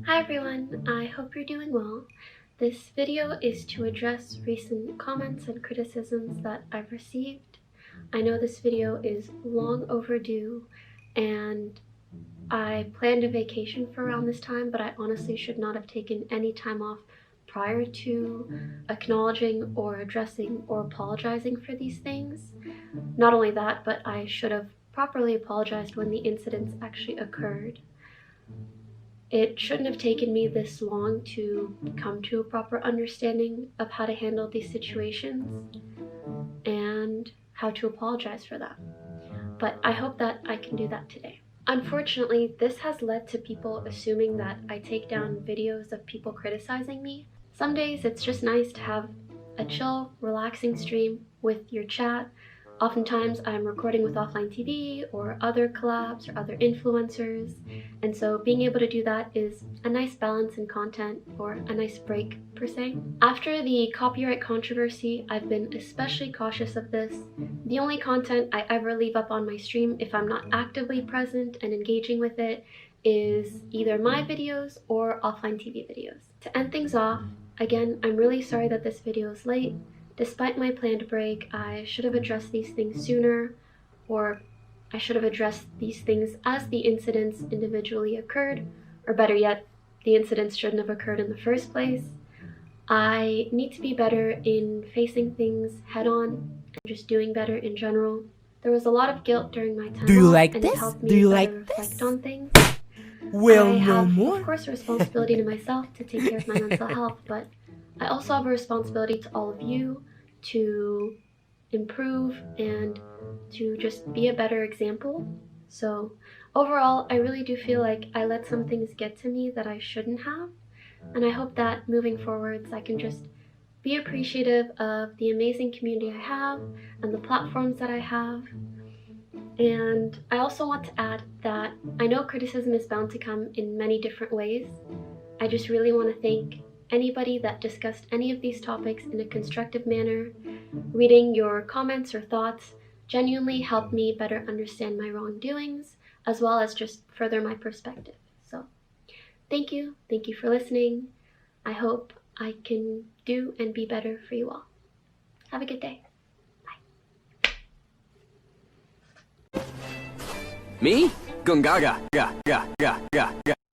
Hi everyone, I hope you're doing well. This video is to address recent comments and criticisms that I've received. I know this video is long overdue and I planned a vacation for around this time, but I honestly should not have taken any time off prior to acknowledging or addressing or apologizing for these things. Not only that, but I should have properly apologized when the incidents actually occurred. It shouldn't have taken me this long to come to a proper understanding of how to handle these situations and how to apologize for that. But I hope that I can do that today. Unfortunately, this has led to people assuming that I take down videos of people criticizing me. Some days it's just nice to have a chill, relaxing stream with your chat. Oftentimes I'm recording with offline TV or other collabs or other influencers, and so being able to do that is a nice balance in content or a nice break per se. After the copyright controversy, I've been especially cautious of this. The only content I ever leave up on my stream, if I'm not actively present and engaging with it, is either my videos or offline TV videos. To end things off, again, I'm really sorry that this video is late. Despite my planned break, I should have addressed these things sooner, or I should have addressed these things as the incidents individually occurred, or better yet, the incidents shouldn't have occurred in the first place. I need to be better in facing things head on and just doing better in general. There was a lot of guilt during my time off, and it helped me better reflect on things. Well, I no have, more. of course, a responsibility to myself to take care of my mental health, but I also have a responsibility to all of you to improve and to just be a better example. So overall, I really do feel like I let some things get to me that I shouldn't have, and I hope that moving forwards I can just be appreciative of the amazing community I have and the platforms that I have. And I also want to add that I know criticism is bound to come in many different ways. I just really want to thank anybody that discussed any of these topics in a constructive manner. Reading your comments or thoughts genuinely helped me better understand my wrongdoings, as well as just further my perspective. So thank you for listening. I hope I can do and be better for you all. Have a good day. Me? Gungaga, ga, ga, ga, ga, ga.